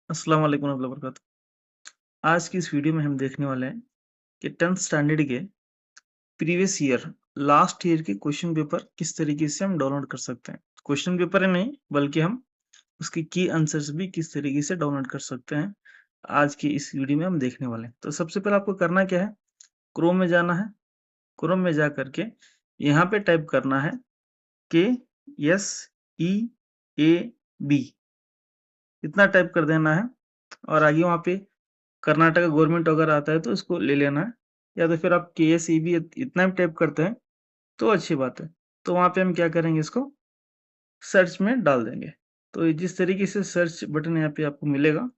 अस्सलाम वालेकुम warahmatullahi wabarakatuh। आज की इस वीडियो में हम देखने वाले हैं कि 10th स्टैंडर्ड के प्रीवियस ईयर लास्ट ईयर के क्वेश्चन पेपर किस तरीके से हम डाउनलोड कर सकते हैं। क्वेश्चन पेपर ही नहीं बल्कि हम उसके की आंसर्स भी किस तरीके से डाउनलोड कर सकते हैं। आज की इस वीडियो में हम देखने वाले हैं। तो सबसे पहले आपको करना क्या है, क्रोम में जाना है। क्रोम में जा करके यहाँ पे टाइप करना है KSEAB, इतना टाइप कर देना है और आगे वहाँ पे कर्नाटका गवर्नमेंट अगर आता है तो इसको ले लेना है, या तो फिर आप KSEB इतना भी टाइप करते हैं तो अच्छी बात है। तो वहाँ पे हम क्या करेंगे, इसको सर्च में डाल देंगे। तो जिस तरीके से सर्च बटन यहाँ पे आपको मिलेगा,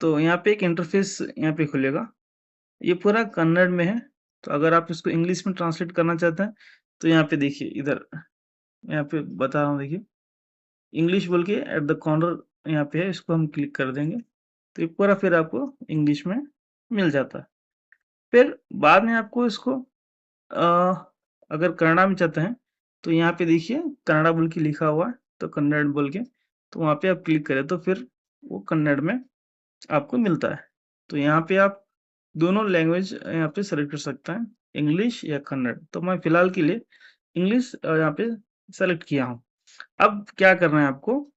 तो यहाँ पे एक इंटरफेस यहाँ पे खुलेगा। ये पूरा कन्नड़ में है, तो अगर आप इसको इंग्लिश में ट्रांसलेट करना चाहते हैं तो यहाँ पे देखिए, इधर यहाँ पे बता रहा हूँ, देखिए इंग्लिश बोल के एट द कॉर्नर यहाँ पे है, इसको हम क्लिक कर देंगे तो ये पूरा फिर आपको इंग्लिश में मिल जाता है। फिर बाद में आपको इसको अगर कन्नड़ा में चाहते हैं तो यहाँ पे देखिए कन्नड़ा बोल के लिखा हुआ है, तो कन्नड़ बोल के, तो वहाँ पे आप क्लिक करें तो फिर वो कन्नड़ में आपको मिलता है। तो यहाँ पे आप दोनों लैंग्वेज यहाँ पे सेलेक्ट कर सकते हैं, इंग्लिश या कन्नड़। तो मैं फिलहाल के लिए इंग्लिश यहाँ पे सेलेक्ट किया हूँ। अब क्या करना है आपको,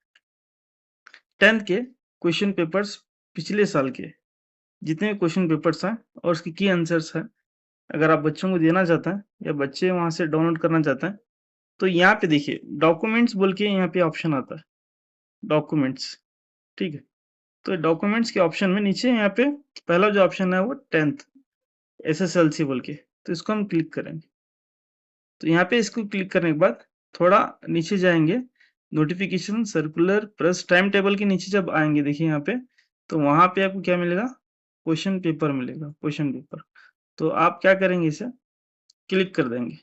10th के क्वेश्चन पेपर्स, पिछले साल के जितने भी क्वेश्चन पेपर्स हैं और उसके की आंसर्स हैं, अगर आप बच्चों को देना चाहते हैं या बच्चे वहाँ से डाउनलोड करना चाहते हैं, तो यहाँ पे देखिए डॉक्यूमेंट्स बोल के यहाँ पे ऑप्शन आता है, डॉक्यूमेंट्स, ठीक है। तो डॉक्यूमेंट्स के ऑप्शन में नीचे यहाँ पे पहला जो ऑप्शन है वो 10th SSLC बोल के, तो इसको हम क्लिक करेंगे। तो यहाँ पे इसको क्लिक करने के बाद थोड़ा नीचे जाएंगे, notification circular press time table के नीचे जब आएंगे देखिए यहाँ पे, तो वहाँ पे आपको क्या मिलेगा, क्वेश्चन पेपर मिलेगा, क्वेश्चन पेपर। तो आप क्या करेंगे, इसे क्लिक कर देंगे।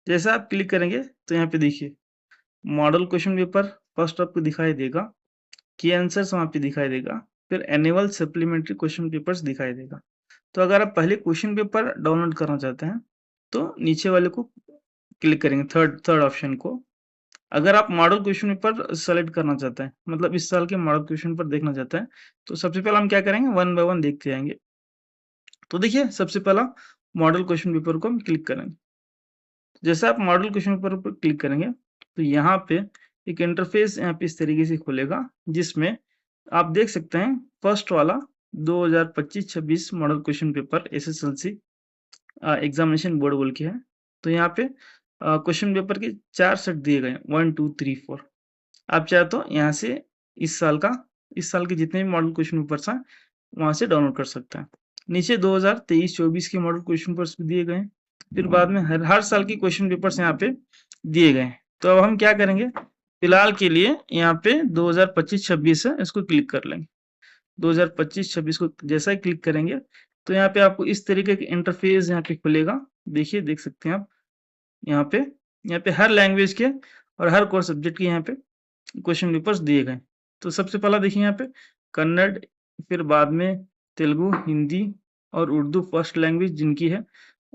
जैसा आप क्लिक करेंगे तो यहाँ पे देखिए मॉडल क्वेश्चन पेपर फर्स्ट आपको दिखाई देगा, की आंसर्स वहाँ पे दिखाई देगा, फिर एनुअल सप्लीमेंट्री क्वेश्चन पेपर्स दिखाई देगा। तो अगर आप पहले क्वेश्चन पेपर डाउनलोड करना चाहते हैं तो नीचे वाले को क्लिक करेंगे, थर्ड थर्ड ऑप्शन को। अगर आप मॉडल क्वेश्चन पेपर सेलेक्ट करना चाहते हैं, मतलब इस साल के मॉडल क्वेश्चन पेपर देखना चाहते हैं, तो सबसे पहले हम क्या करेंगे, वन बाय वन देखते जाएंगे। तो देखिए सबसे पहला मॉडल क्वेश्चन पेपर को हम क्लिक करेंगे। जैसे आप मॉडल क्वेश्चन पेपर पर क्लिक करेंगे तो यहाँ पे एक इंटरफेस यहाँ पे इस तरीके से खुलेगा, जिसमें आप देख सकते हैं फर्स्ट वाला 2025-26 model question paper SSLC examination board बोल के है। तो यहाँ पे क्वेश्चन पेपर के 4 सेट दिए गए हैं, 1 2 3 4। आप चाहे तो यहाँ से इस साल के जितने भी मॉडल क्वेश्चन पेपर्स हैं वहाँ से डाउनलोड कर सकते हैं। नीचे 2023-24 के मॉडल क्वेश्चन पेपर्स भी दिए गए हैं। फिर बाद में हर साल के क्वेश्चन पेपर्स यहाँ पे दिए गए हैं। तो अब हम क्या करेंगे, फिलहाल के लिए यहाँ पे 2025-26 है, इसको क्लिक कर लेंगे। 2025-26 को जैसा ही क्लिक करेंगे तो यहाँ पे आपको इस तरीके के इंटरफेस यहाँ पे खुलेगा। देखिए देख सकते हैं आप यहाँ पे हर लैंग्वेज के और हर कोर सब्जेक्ट के यहाँ पे क्वेश्चन पेपर्स दिए गए। तो सबसे पहला देखिए यहाँ पे कन्नड़, फिर बाद में तेलुगु, हिंदी और उर्दू फर्स्ट लैंग्वेज जिनकी है,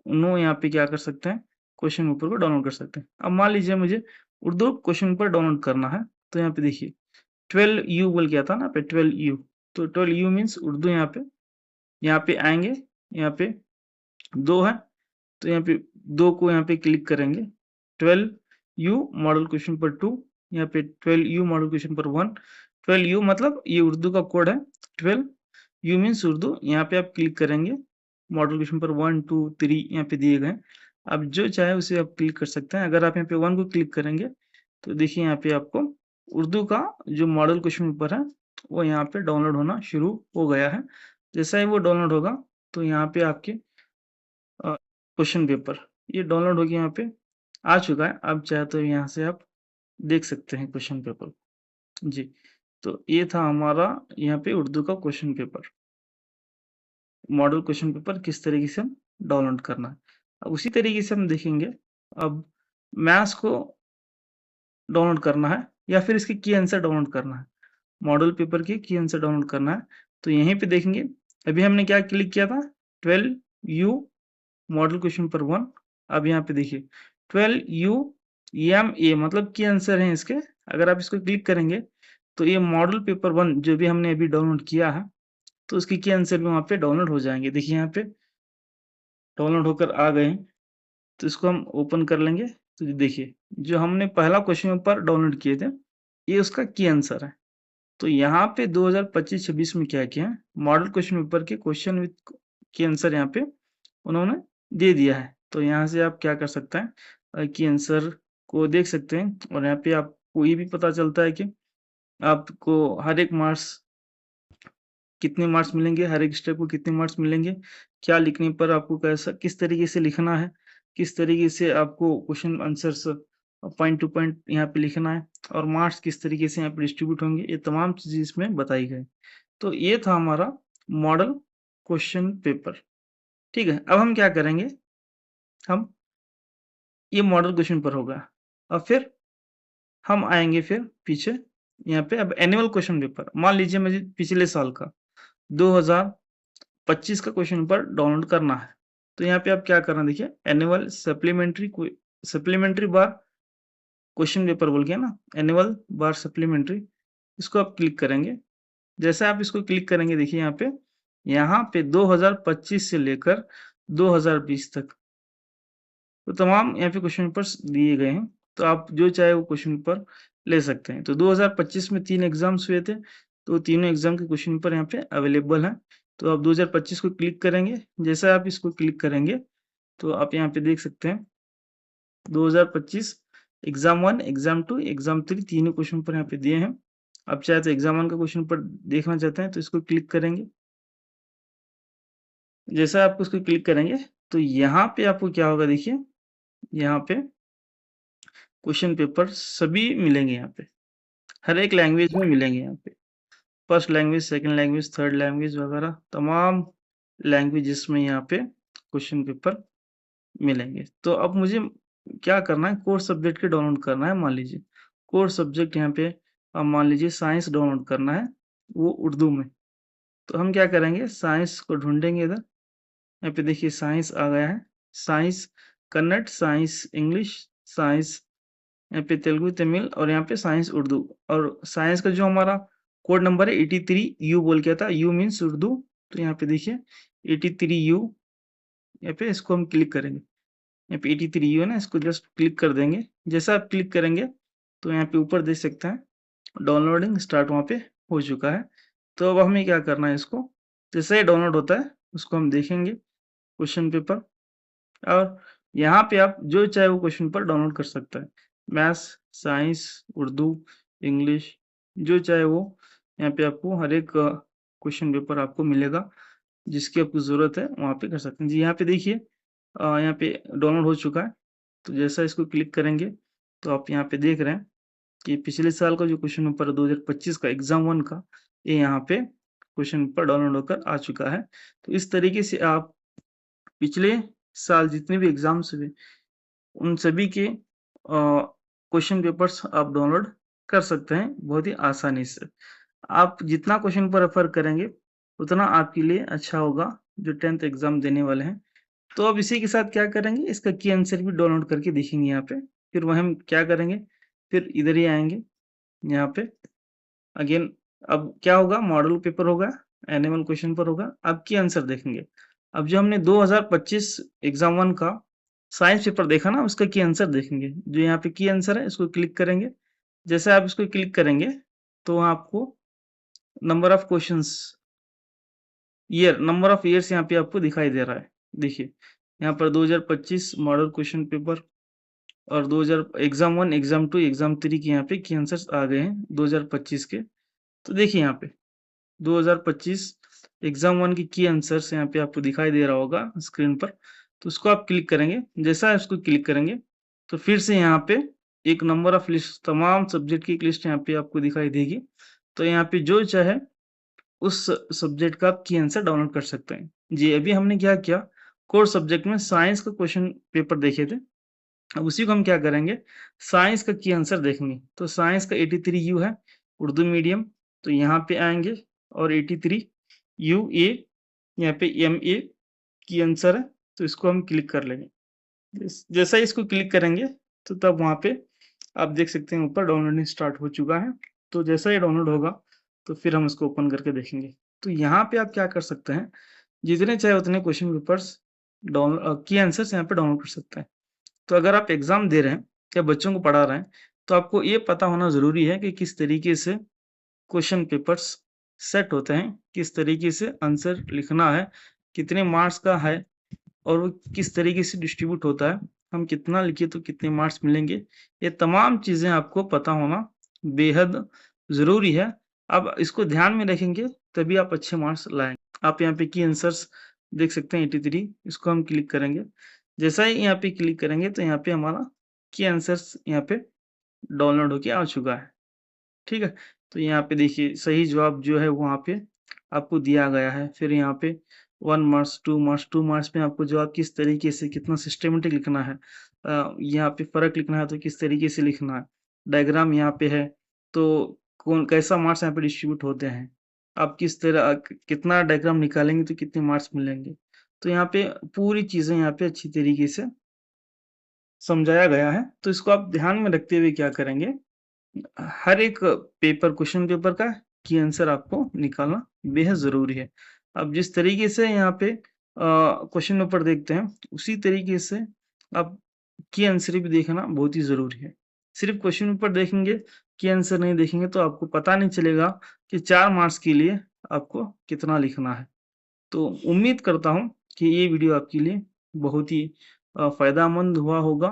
उन्होंने यहाँ पे क्या कर सकते हैं, क्वेश्चन पेपर को डाउनलोड कर सकते हैं। अब मान लीजिए मुझे उर्दू क्वेश्चन पेपर डाउनलोड करना है, तो यहाँ पे देखिए 12U बोल के आता ना पे 12U, तो 12U मीन्स उर्दू। यहाँ पे आएंगे, यहाँ पे 2 है, तो यहाँ पे 2 को यहाँ पे क्लिक करेंगे। 12U मॉडल क्वेश्चन पेपर 2, यहाँ पे 12U model question paper 1। 12U मतलब ये उर्दू का कोड है, 12U मीन्स उर्दू। यहाँ पे आप क्लिक करेंगे, मॉडल क्वेश्चन पेपर 1 2 3 यहाँ पे दिए गए हैं। आप जो चाहे उसे आप क्लिक कर सकते हैं। अगर आप यहाँ पे 1 को क्लिक करेंगे तो देखिए यहाँ पे आपको उर्दू का जो मॉडल क्वेश्चन पेपर है वो यहाँ पे डाउनलोड होना शुरू हो गया है। जैसा ही वो डाउनलोड होगा तो यहाँ पे आपके क्वेश्चन पेपर ये डाउनलोड होके यहाँ पे आ चुका है। आप चाहे तो यहाँ से आप देख सकते हैं क्वेश्चन पेपर जी। तो ये था हमारा यहाँ पे उर्दू का question paper, model question paper किस तरीके से हम डाउनलोड करना है। अब उसी तरीके से हम देखेंगे, अब मैथ्स को डाउनलोड करना है या फिर इसके की आंसर डाउनलोड करना है, मॉडल पेपर की की आंसर डाउनलोड करना है। तो यहीं पे देखेंगे, अभी हमने क्या क्लिक किया था, 12U मॉडल क्वेश्चन पेपर 1। अब यहाँ पे देखिए 12U EMA मतलब की आंसर है इसके। अगर आप इसको क्लिक करेंगे तो ये मॉडल पेपर 1 जो भी हमने अभी डाउनलोड किया है, तो उसके की आंसर भी वहाँ पे डाउनलोड हो जाएँगे। देखिए यहाँ पे डाउनलोड होकर आ गए हैं, तो इसको हम ओपन कर लेंगे। तो देखिए, जो हमने पहला क्वेश्चन पेपर डाउनलोड किए थे, ये उसका की आंसर है। तो यहाँ पे 2025-26 में क्या किया है, मॉडल क्वेश्चन पेपर के क्वेश्चन विथ की आंसर यहाँ पे उन्होंने दे दिया है। तो यहाँ से आप क्या कर सकते हैं, की आंसर को देख सकते हैं और यहाँ पे आपको ये भी पता चलता है कि आपको हर एक मार्क्स कितने मार्क्स मिलेंगे, हर एक स्टेप को कितने मार्क्स मिलेंगे, क्या लिखने पर आपको कैसा किस तरीके से लिखना है, किस तरीके से आपको question answers point two point यहाँ पे लिखना है और मार्क्स किस तरीके से यहाँ पे डिस्ट्रीब्यूट होंगे, ये तमाम चीज़ें इसमें बताई गई। तो ये था हमारा मॉडल क्वेश्चन पेपर। ठीक है, अब हम क्या करेंगे, हम ये मॉडल क्वेश्चन पेपर होगा। अब फिर हम आएँगे फिर पीछे यहाँ पे अब एनुअल क्वेश्चन पेपर। मान लीजिए मुझे पिछले साल का 2025 का क्वेश्चन पेपर डाउनलोड करना है। तो यहाँ पे आप क्या करना है, देखिए एनुअल सप्लीमेंट्री बार क्वेश्चन पेपर बोल के ना, एनुअल बार सप्लीमेंट्री, इसको आप क्लिक करेंगे। जैसे आप इसको क्लिक करेंगे, देखिए यहाँ पे 2025 से लेकर 2020 तक तो तमाम यहाँ पे क्वेश्चन पेपर्स दिए गए हैं। तो आप जो चाहे वो क्वेश्चन पेपर ले सकते हैं। तो 2025 में 3 एग्ज़ाम्स हुए थे, तो तीनों एग्ज़ाम के क्वेश्चन पेपर यहाँ पे अवेलेबल हैं। तो आप 2025 को क्लिक करेंगे, जैसे आप इसको क्लिक करेंगे, तो आप यहाँ पे देख सकते हैं 2025 एग्ज़ाम 1, एग्ज़ाम 2, एग्ज़ाम 3 तीनों क्वेश्चन पेपर यहाँ पे दिए हैं। आप चाहे तो एग्ज़ाम 1 का क्वेश्चन पेपर देखना चाहते हैं, तो इसको क्लिक करेंगे। जैसे आप उसको क्लिक करेंगे, तो यहाँ पे आपको क्या होगा, देखिए यहाँ पे क्वेश्चन पेपर सभी मिलेंगे यहाँ पे, हर एक लैंग्वेज में मिलेंगे यहाँ पे। First language, second language, third language वगैरह तमाम लैंग्वेजेस में यहाँ पे क्वेश्चन पेपर मिलेंगे। तो अब मुझे क्या करना है, कोर्स सब्जेक्ट के डाउनलोड करना है। मान लीजिए कोर्स सब्जेक्ट यहाँ पे मान लीजिए साइंस डाउनलोड करना है, वो उर्दू में। तो हम क्या करेंगे, साइंस को ढूँढेंगे इधर। यहाँ पे देखिए साइंस आ गया है, science Kannada, science English, science यहाँ पे तेलुगु, तमिल और यहाँ पे साइंस उर्दू। और साइंस का जो हमारा कोड नंबर है 83 यू बोल के था, यू मीन्स उर्दू। तो यहाँ पे देखिए 83 यू, यहाँ पे इसको हम क्लिक करेंगे। यहाँ पे 83 यू है ना, इसको जस्ट क्लिक कर देंगे। जैसा आप क्लिक करेंगे, तो यहाँ पे ऊपर देख सकते हैं डाउनलोडिंग स्टार्ट वहाँ पे हो चुका है। तो अब हमें क्या करना है, इसको जैसे ही डाउनलोड होता है उसको हम देखेंगे क्वेश्चन पेपर। और यहाँ पे आप जो चाहे वो क्वेश्चन पेपर डाउनलोड कर सकते हैं। मैथ्स, साइंस, उर्दू, इंग्लिश, जो चाहे वो यहाँ पे आपको हर एक क्वेश्चन पेपर आपको मिलेगा, जिसकी आपको ज़रूरत है वहाँ पे कर सकते हैं। जी, यहाँ पे देखिए यहाँ पे डाउनलोड हो चुका है। तो जैसा इसको क्लिक करेंगे, तो आप यहाँ पे देख रहे हैं कि पिछले साल का जो क्वेश्चन पेपर है 2025 का एग्ज़ाम 1 का, ये यहाँ पे क्वेश्चन पेपर डाउनलोड होकर आ चुका है। तो इस तरीके से आप पिछले साल जितने भी एग्ज़ाम्स हुए, उन सभी के क्वेश्चन पेपर्स आप डाउनलोड कर सकते हैं बहुत ही आसानी से। आप जितना क्वेश्चन पेपर रेफ़र करेंगे, उतना आपके लिए अच्छा होगा, जो 10th एग्ज़ाम देने वाले हैं। तो अब इसी के साथ क्या करेंगे, इसका की आंसर भी डाउनलोड करके देखेंगे यहाँ पे। फिर वह हम क्या करेंगे, फिर इधर ही आएँगे, यहाँ पे अगेन अब क्या होगा, मॉडल पेपर होगा, एनुअल क्वेश्चन पेपर होगा, अब की आंसर देखेंगे। अब जो हमने 2025 एग्ज़ाम 1 का साइंस पेपर देखा ना, उसका की आंसर देखेंगे। जो यहाँ पे की आंसर है, इसको क्लिक करेंगे। जैसे आप इसको क्लिक करेंगे, तो वहाँ आपको number of questions number of years यहाँ पे आपको दिखाई दे रहा है। देखिए, यहाँ पर 2025 मॉडल क्वेश्चन पेपर और 2000 एग्ज़ाम 1, एग्ज़ाम 2, एग्ज़ाम 3 के यहाँ पे की आंसर्स आ गए हैं 2025 के। तो देखिए यहाँ पे 2025 एग्ज़ाम 1 की आंसर्स यहाँ पे आपको दिखाई दे रहा होगा स्क्रीन पर। तो उसको आप क्लिक करेंगे। जैसा आप इसको क्लिक करेंगे, तो फिर से यहाँ पे एक नंबर ऑफ लिस्ट तमाम सब्जेक्ट की एक लिस्ट यहाँ पे आपको दिखाई देगी। तो यहाँ पे जो चाहे उस सब्जेक्ट का आप की आंसर डाउनलोड कर सकते हैं। जी, अभी हमने क्या किया, कोर सब्जेक्ट में साइंस का क्वेश्चन पेपर देखे थे। अब उसी को हम क्या करेंगे, साइंस का की आंसर देखेंगे। तो साइंस का 83 यू है, उर्दू मीडियम। तो यहाँ पे आएँगे और 83 यूए यहाँ पे एमए की आंसर है, तो इसको हम क्लिक कर लेंगे। जैसा ही इसको क्लिक करेंगे, तो तब वहाँ पे आप देख सकते हैं ऊपर डाउनलोडिंग स्टार्ट हो चुका है। तो जैसा ही डाउनलोड होगा, तो फिर हम इसको ओपन करके देखेंगे। तो यहाँ पे आप क्या कर सकते हैं, जितने चाहे उतने क्वेश्चन पेपर्स की आंसर्स यहाँ पे डाउनलोड कर सकते हैं। तो अगर आप एग्ज़ाम दे रहे हैं या बच्चों को पढ़ा रहे हैं, तो आपको ये पता होना ज़रूरी है कि किस तरीके से क्वेश्चन पेपर्स सेट होते हैं, किस तरीके से आंसर लिखना है, कितने मार्क्स का है और वो किस तरीके से डिस्ट्रीब्यूट होता है, हम कितना लिखे तो कितने मार्क्स मिलेंगे, ये तमाम चीज़ें आपको पता होना बेहद ज़रूरी है। आप इसको ध्यान में रखेंगे तभी आप अच्छे मार्क्स लाएँगे। आप यहाँ पे की आंसर्स देख सकते हैं 83, इसको हम क्लिक करेंगे। जैसा ही यहाँ पे क्लिक करेंगे तो यहाँ पे हमारा की आंसर्स यहाँ पे डाउनलोड होके आ चुका है। ठीक है? तो यहाँ पे देखिए सही जवाब जो है वहाँ पे आपको दिया गया है। फिर यहाँ पे 1 मार्क्स, 2 मार्क्स, 2 मार्क्स में आपको जवाब किस तरीके से कितना सिस्टमैटिक लिखना है। यहाँ पे फ़र्क लिखना है तो किस तरीके से लिखना है। डायग्राम यहाँ पे है, तो कौन कैसा मार्क्स यहाँ पे डिस्ट्रीब्यूट होते हैं। आप किस तरह कितना डायग्राम निकालेंगे तो कितने मार्क्स मिलेंगे। तो यहाँ पे पूरी चीज़ें यहाँ पे अच्छी तरीके से समझाया गया है। तो इसको आप ध्यान में रखते हुए क्या करेंगे, हर एक क्वेश्चन पेपर का की आंसर आपको निकालना बेहद ज़रूरी है। अब जिस तरीके से यहाँ पे क्वेश्चन पेपर देखते हैं, उसी तरीके से आप की आंसर भी देखना बहुत ही ज़रूरी है। सिर्फ़ क्वेश्चन पेपर देखेंगे, की आंसर नहीं देखेंगे तो आपको पता नहीं चलेगा कि 4 मार्क्स के लिए आपको कितना लिखना है। तो उम्मीद करता हूँ कि ये वीडियो आपके लिए बहुत ही फ़ायदेमंद हुआ होगा।